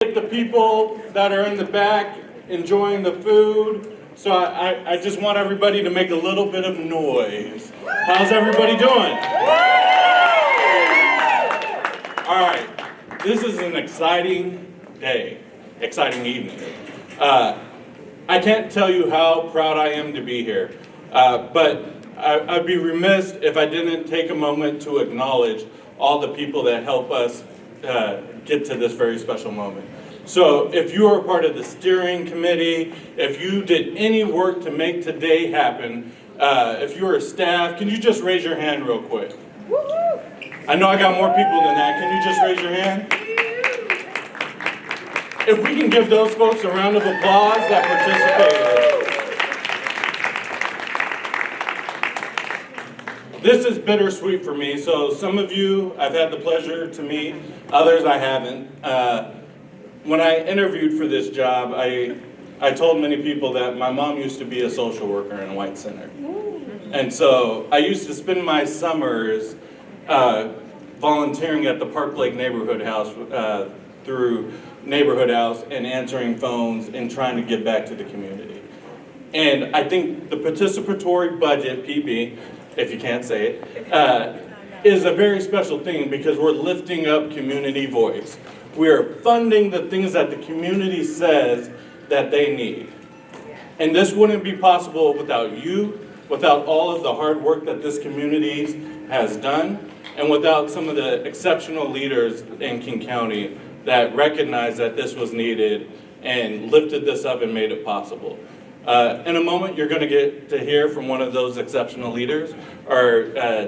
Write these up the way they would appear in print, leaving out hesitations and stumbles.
The people that are in the back enjoying the food. So I just want everybody to make a little bit of noise. How's everybody doing? All right, this is an exciting day, exciting evening. I can't tell you how proud I am to be here, but I'd be remiss if I didn't take a moment to acknowledge all the people that help us get to this very special moment. So if you are a part of the steering committee, if you did any work to make today happen, if you're a staff, can you just raise your hand real quick? I know I got more people than that. Can you just raise your hand? If we can give those folks a round of applause that participated. This is bittersweet for me. So some of you I've had the pleasure to meet, others I haven't. When I interviewed for this job, I told many people that my mom used to be a social worker in White Center. And so I used to spend my summers volunteering at the Park Lake Neighborhood House through Neighborhood House and answering phones and trying to give back to the community. And I think the participatory budget, PB, if you can't say it, is a very special thing because we're lifting up community voice. We are funding the things that the community says that they need. And this wouldn't be possible without you, without all of the hard work that this community has done, and without some of the exceptional leaders in King County that recognized that this was needed and lifted this up and made it possible. In a moment, you're going to get to hear from one of those exceptional leaders, our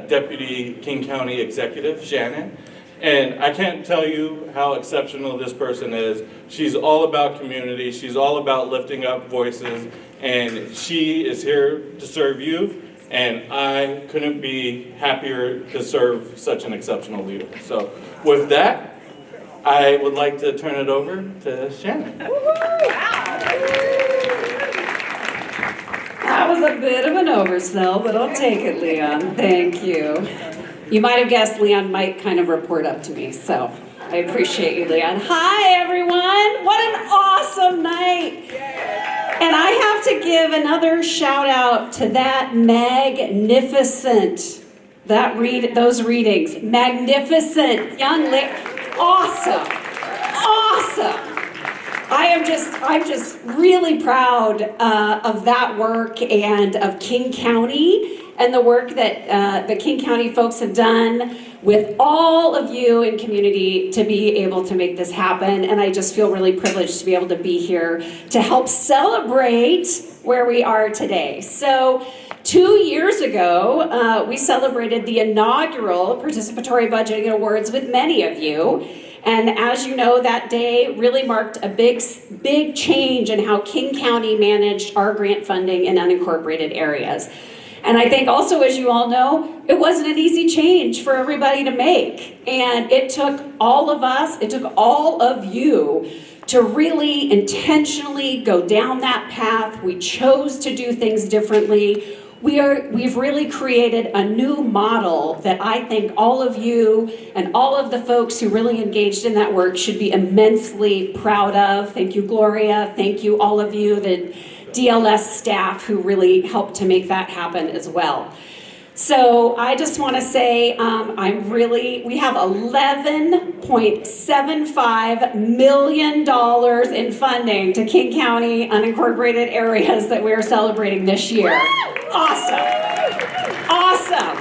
Deputy King County Executive, Shannon. And I can't tell you how exceptional this person is. She's all about community. She's all about lifting up voices. And she is here to serve you. And I couldn't be happier to serve such an exceptional leader. So with that, I would like to turn it over to Shannon. That was a bit of an oversell, but I'll take it, Leon. Thank you. You might have guessed Leon might kind of report up to me, so I appreciate you, Leon. Hi, everyone. What an awesome night. And I have to give another shout out to that magnificent, those readings. Magnificent young lady. Awesome. Awesome. I'm just really proud of that work and of King County and the work that the King County folks have done with all of you in community to be able to make this happen. And I just feel really privileged to be able to be here to help celebrate where we are today. So 2 years ago, we celebrated the inaugural Participatory Budgeting Awards with many of you. And as you know, that day really marked a big change in how King County managed our grant funding in unincorporated areas. And I think also, as you all know, it wasn't an easy change for everybody to make. And it took all of us, it took all of you to really intentionally go down that path. We chose to do things differently. We've really created a new model that I think all of you and all of the folks who really engaged in that work should be immensely proud of. Thank you, Gloria. Thank you, all of you, the DLS staff who really helped to make that happen as well. So I just want to say we have $11.75 million in funding to King County unincorporated areas that we're celebrating this year. Awesome. Awesome.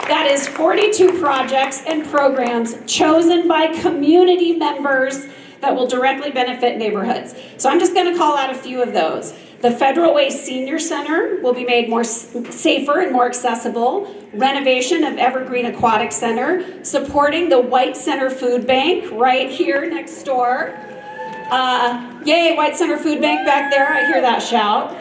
That is 42 projects and programs chosen by community members that will directly benefit neighborhoods. So I'm just going to call out a few of those. The Federal Way Senior Center will be made more safer and more accessible. Renovation of Evergreen Aquatic Center, supporting the White Center Food Bank right here next door. Yay, White Center Food Bank back there, I hear that shout.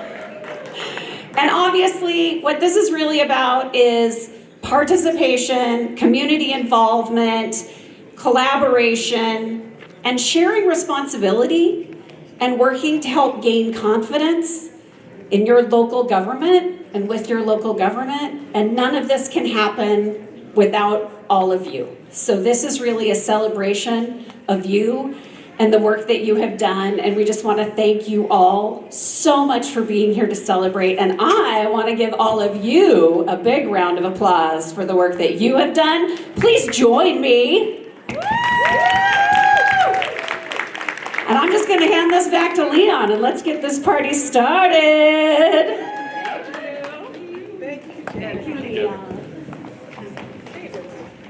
And obviously, what this is really about is participation, community involvement, collaboration, and sharing responsibility and working to help gain confidence in your local government and with your local government. And none of this can happen without all of you. So this is really a celebration of you and the work that you have done, and we just want to thank you all so much for being here to celebrate. And I want to give all of you a big round of applause for the work that you have done. Please join me. And I'm just going to hand this back to Leon, and let's get this party started. Thank you, Leon.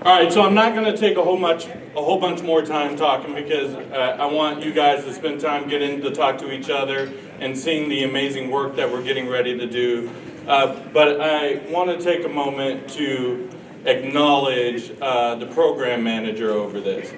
All right, so I'm not going to take a whole bunch more time talking, because I want you guys to spend time getting to talk to each other and seeing the amazing work that we're getting ready to do. But I want to take a moment to acknowledge the program manager over this.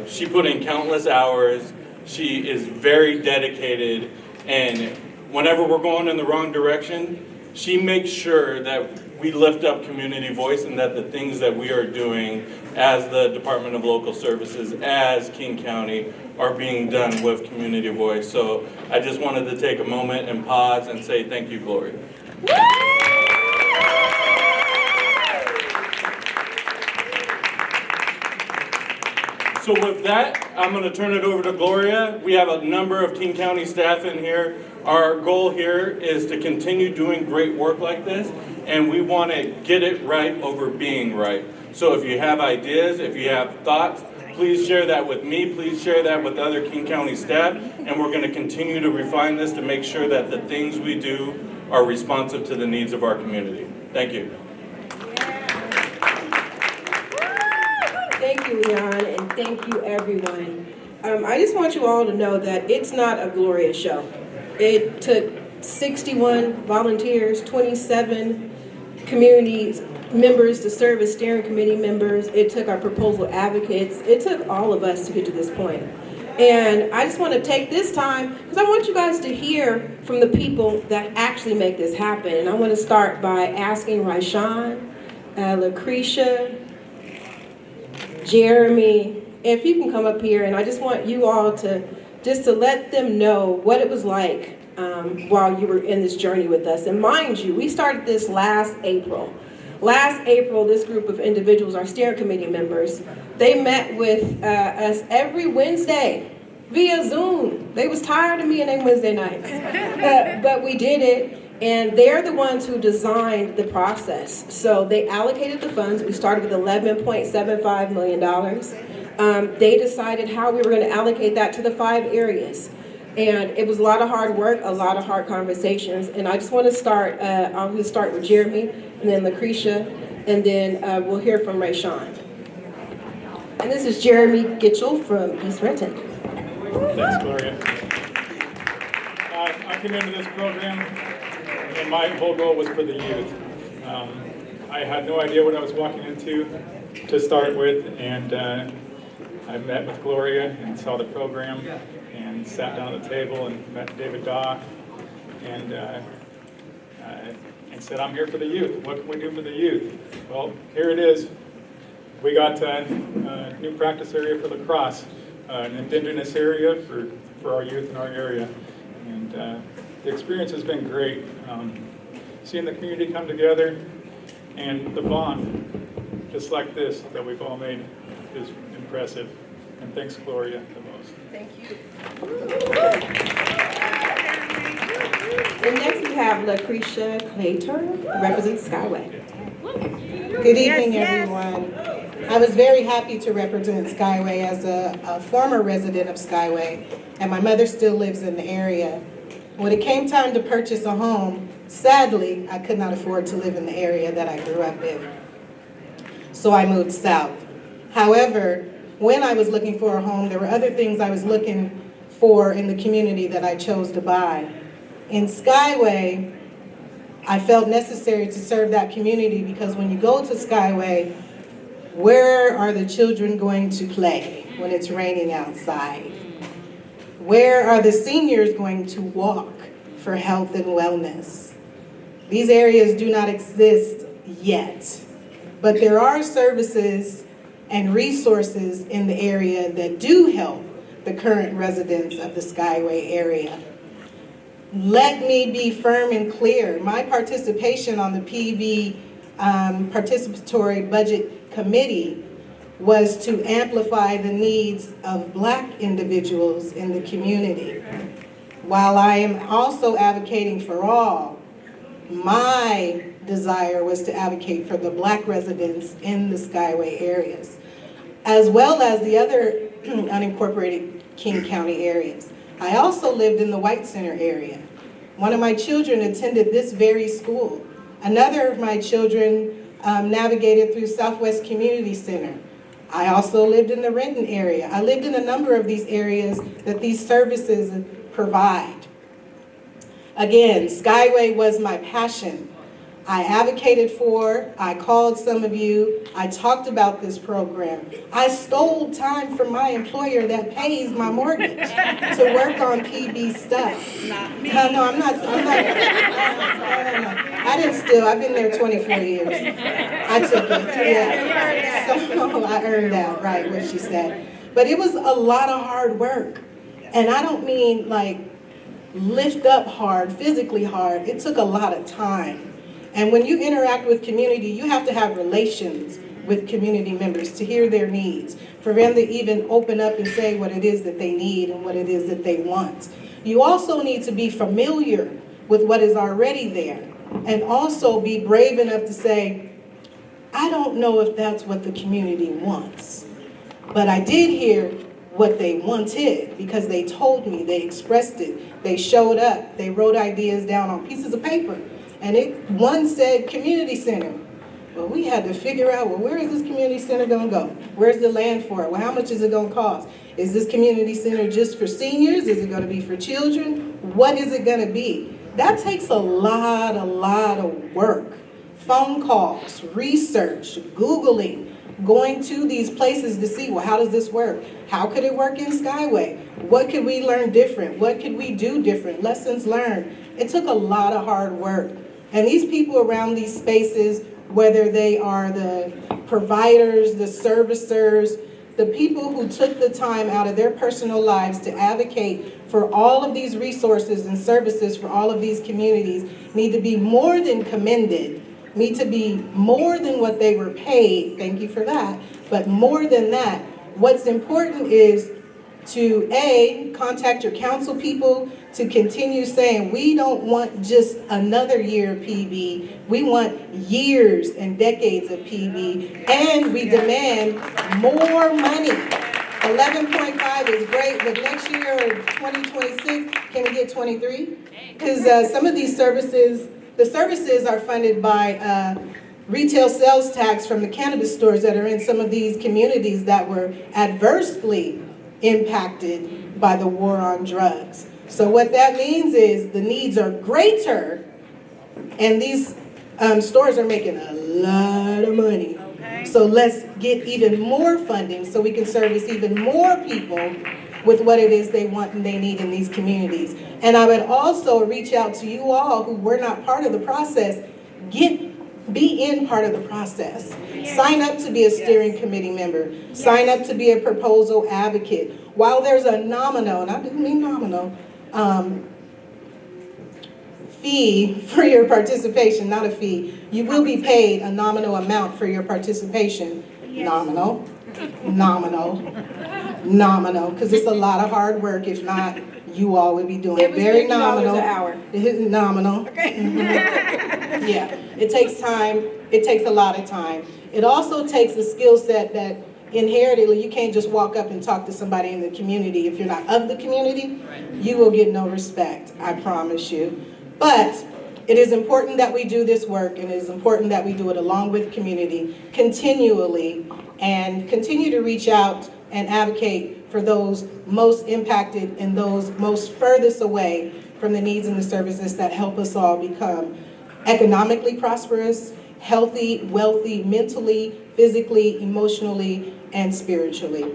She put in countless hours. She is very dedicated, and whenever we're going in the wrong direction, she makes sure that we lift up community voice, and that the things that we are doing as the Department of Local Services, as King County, are being done with community voice. So I just wanted to take a moment and pause and say thank you, Gloria. So with that, I'm going to turn it over to Gloria. We have a number of King County staff in here. Our goal here is to continue doing great work like this, and we want to get it right over being right. So if you have ideas, if you have thoughts, please share that with me. Please share that with other King County staff, and we're going to continue to refine this to make sure that the things we do are responsive to the needs of our community. Thank you. Thank you, Leon, and thank you, everyone. I just want you all to know that it's not a Gloria show. It took 61 volunteers, 27 community members to serve as steering committee members. It took our proposal advocates. It took all of us to get to this point. And I just want to take this time, because I want you guys to hear from the people that actually make this happen. And I want to start by asking Ryshawn, Lucretia, Jeremy, if you can come up here, and I just want you all to let them know what it was like while you were in this journey with us. And mind you, we started this last April. Last April, this group of individuals, our steering committee members, they met with us every Wednesday via Zoom. They was tired of me and them Wednesday nights. But we did it. And they're the ones who designed the process. So they allocated the funds. We started with $11.75 million. They decided how we were going to allocate that to the 5 areas. And it was a lot of hard work, a lot of hard conversations. And I just want to start, I'm going to start with Jeremy, and then Lucretia, and then we'll hear from Ryshawn. And this is Jeremy Gitchell from East Renton. Thanks, Gloria. I came into this program, and my whole goal was for the youth. I had no idea what I was walking into to start with, and I met with Gloria and saw the program and sat down at the table and met David Dock and said, I'm here for the youth. What can we do for the youth? Well, here it is. We got a new practice area for lacrosse, an indigenous area for our youth in our area. And the experience has been great. Seeing the community come together and the bond, just like this, that we've all made is impressive. And thanks, Gloria, the most. Thank you. And next we have Lucretia Claytor, who represents Skyway. Good evening, everyone. I was very happy to represent Skyway as a former resident of Skyway, and my mother still lives in the area. When it came time to purchase a home, sadly, I could not afford to live in the area that I grew up in. So I moved south. However, when I was looking for a home, there were other things I was looking for in the community that I chose to buy. In Skyway, I felt necessary to serve that community because when you go to Skyway, where are the children going to play when it's raining outside? Where are the seniors going to walk for health and wellness? These areas do not exist yet, but there are services and resources in the area that do help the current residents of the Skyway area. Let me be firm and clear. My participation on the PB Participatory Budget Committee was to amplify the needs of Black individuals in the community. While I am also advocating for all, my desire was to advocate for the Black residents in the Skyway areas, as well as the other unincorporated King County areas. I also lived in the White Center area. One of my children attended this very school. Another of my children navigated through Southwest Community Center. I also lived in the Renton area. I lived in a number of these areas that these services provide. Again, Skyway was my passion. I advocated for, I called some of you, I talked about this program. I stole time from my employer that pays my mortgage to work on PB stuff. No, I'm not, no. I didn't steal, I've been there 24 years. I took it, yeah. So I earned that, right, what she said. But it was a lot of hard work. And I don't mean like lift up hard, physically hard. It took a lot of time. And when you interact with community, you have to have relations with community members to hear their needs, for them to even open up and say what it is that they need and what it is that they want. You also need to be familiar with what is already there, and also be brave enough to say, I don't know if that's what the community wants, but I did hear what they wanted because they told me, they expressed it, they showed up, they wrote ideas down on pieces of paper. And one said community center. Well, we had to figure out, well, where is this community center gonna go? Where's the land for it? Well, how much is it gonna cost? Is this community center just for seniors? Is it gonna be for children? What is it gonna be? That takes a lot of work. Phone calls, research, Googling, going to these places to see, well, how does this work? How could it work in Skyway? What could we learn different? What could we do different? Lessons learned. It took a lot of hard work. And these people around these spaces, whether they are the providers, the servicers, the people who took the time out of their personal lives to advocate for all of these resources and services for all of these communities, need to be more than commended, need to be more than what they were paid, thank you for that, but more than that, what's important is to A, contact your council people to continue saying, we don't want just another year of PB, we want years and decades of PB, and we demand more money. 11.5 is great, but next year, or 2026, can we get 23? Because some of these services, the services are funded by retail sales tax from the cannabis stores that are in some of these communities that were adversely impacted by the war on drugs. So what that means is the needs are greater, and these stores are making a lot of money. Okay. So let's get even more funding so we can service even more people with what it is they want and they need in these communities. And I would also reach out to you all who were not part of the process, be in part of the process. Sign up to be a steering committee member. Sign up to be a proposal advocate. While there's a nominal, and I do mean nominal, fee for your participation, not a fee, you will be paid a nominal amount for your participation. Nominal, because it's a lot of hard work. If not, you all would be doing it. Very nominal. $50 an hour. Nominal. Okay. Mm-hmm. Yeah, it takes time. It takes a lot of time. It also takes a skill set that inherently you can't just walk up and talk to somebody in the community. If you're not of the community, you will get no respect, I promise you. But it is important that we do this work, and it is important that we do it along with community continually, and continue to reach out and advocate for those most impacted and those most furthest away from the needs and the services that help us all become economically prosperous, healthy, wealthy, mentally, physically, emotionally, and spiritually.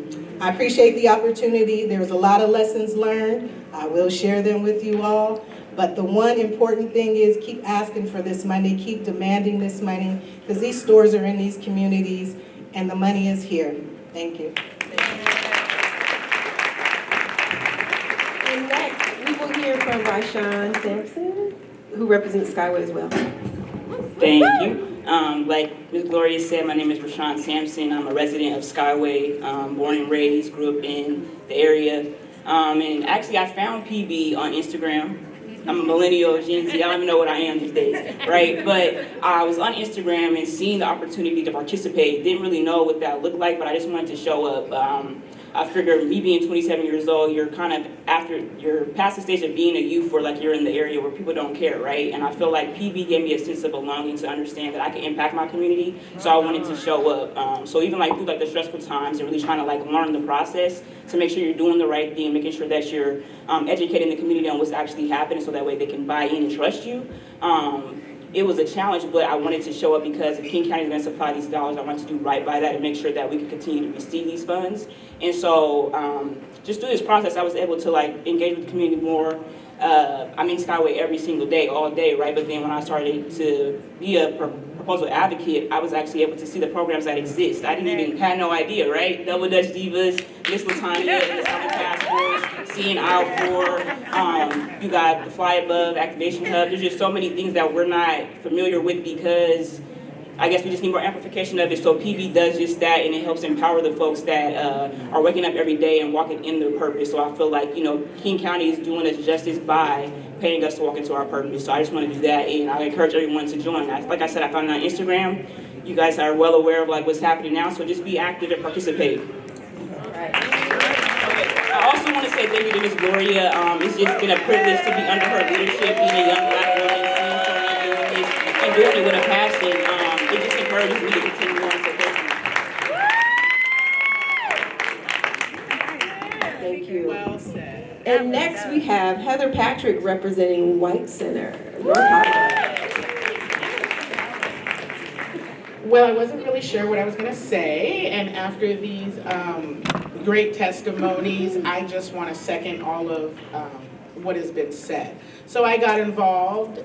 I appreciate the opportunity. There's a lot of lessons learned. I will share them with you all. But the one important thing is keep asking for this money, keep demanding this money, because these stores are in these communities and the money is here. Thank you. And next, we will hear from Ryshawn Sampson, who represents Skyway as well. Thank you. Like Ms. Gloria said, my name is Richardson. I'm a resident of Skyway, born and raised, grew up in the area. And actually I found PB on Instagram. I'm a millennial, Gen Z, I don't even know what I am these days, right? But I was on Instagram and seeing the opportunity to participate. Didn't really know what that looked like, but I just wanted to show up. I figured me being 27 years old, you're past the stage of being a youth where like you're in the area where people don't care, right? And I feel like PB gave me a sense of belonging to understand that I can impact my community, so I wanted to show up. So even like through like the stressful times and really trying to like learn the process to make sure you're doing the right thing, making sure that you're educating the community on what's actually happening so that way they can buy in and trust you. It was a challenge, but I wanted to show up because if King County is going to supply these dollars, I wanted to do right by that and make sure that we could continue to receive these funds. And so just through this process, I was able to like engage with the community more. I'm in Skyway every single day, all day, right? But then when I started to be a proposal advocate, I was actually able to see the programs that exist. I didn't even had no idea, right? Double Dutch Divas, Miss Latanya, the Summer Task Force, Seeing Out For, you got the Fly Above, Activation Hub. There's just so many things that we're not familiar with because I guess we just need more amplification of it. So PB does just that, and it helps empower the folks that are waking up every day and walking in their purpose. So I feel like, you know, King County is doing us justice by paying us to walk into our purpose. So I just want to do that, and I encourage everyone to join. Like I said, I found it on Instagram. You guys are well aware of like what's happening now, so just be active and participate. I also want to say thank you to Ms. Gloria. It's just been a privilege to be under her leadership, being a young black woman, seeing someone doing this and doing it with a passion. It just encourages me to continue on, so Thank you. Well said. And next we have Heather Patrick representing White Center. North Hollywood. Well, I wasn't really sure what I was going to say, and after these great testimonies, I just want to second all of what has been said. So I got involved,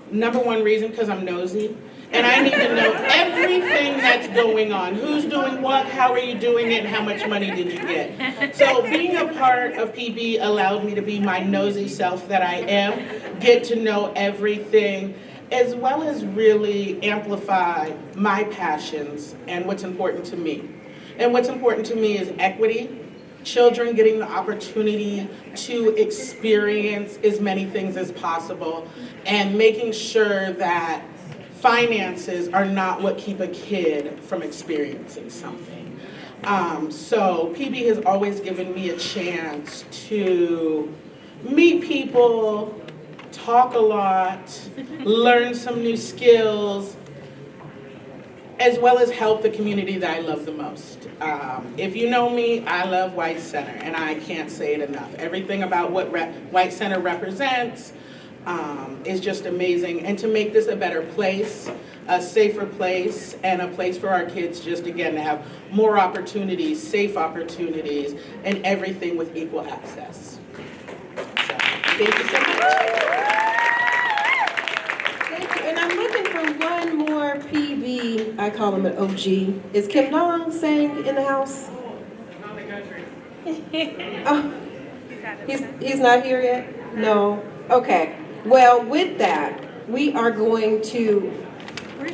number one reason, because I'm nosy, and I need to know everything that's going on. Who's doing what, how are you doing it, and how much money did you get? So being a part of PB allowed me to be my nosy self that I am, get to know everything, as well as really amplify my passions and what's important to me. And what's important to me is equity, children getting the opportunity to experience as many things as possible, and making sure that finances are not what keep a kid from experiencing something. So PB has always given me a chance to meet people, talk a lot, learn some new skills, as well as help the community that I love the most. If you know me, I love White Center, and I can't say it enough. Everything about what White Center represents is just amazing. And to make this a better place, a safer place, and a place for our kids just, again, to have more opportunities, safe opportunities, and everything with equal access. So, thank you so much. And I'm looking for one more PB, I call him an OG. Is Kim Dong saying in the house? Oh, he's not here yet? No. Okay. Well, with that, we are going to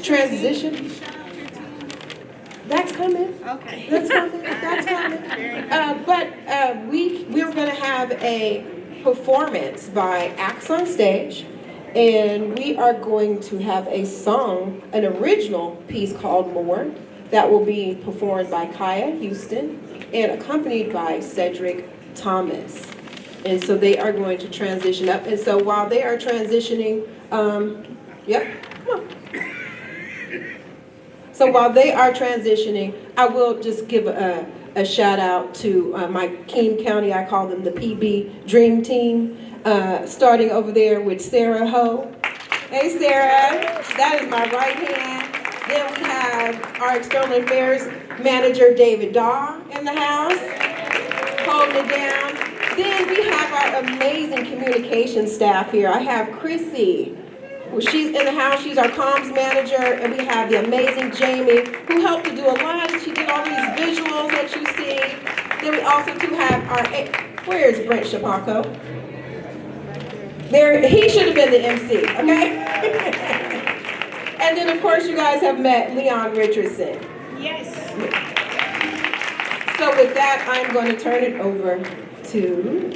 transition. That's coming. Okay. That's coming. That's coming. But we're going to have a performance by Acts on Stage. And we are going to have a song, an original piece called More, that will be performed by Kaya Houston and accompanied by Cedric Thomas. And so they are going to transition up. And so while they are transitioning, come on. So while they are transitioning, I will just give a shout out to my King County, I call them the PB Dream Team. Starting over there with Sarah Ho. Hey Sarah, that is my right hand. Then we have our External Affairs Manager David Daw in the house, holding it down. Then we have our amazing communication staff here. I have Chrissy, she's in the house, she's our comms manager, and we have the amazing Jamie, who helped to do a lot. She did all these visuals that you see. Then we also do have our, where's Brent Chapaco? There, he should have been the MC, okay? And then, of course, you guys have met Leon Richardson. Yes. So with that, I'm going to turn it over to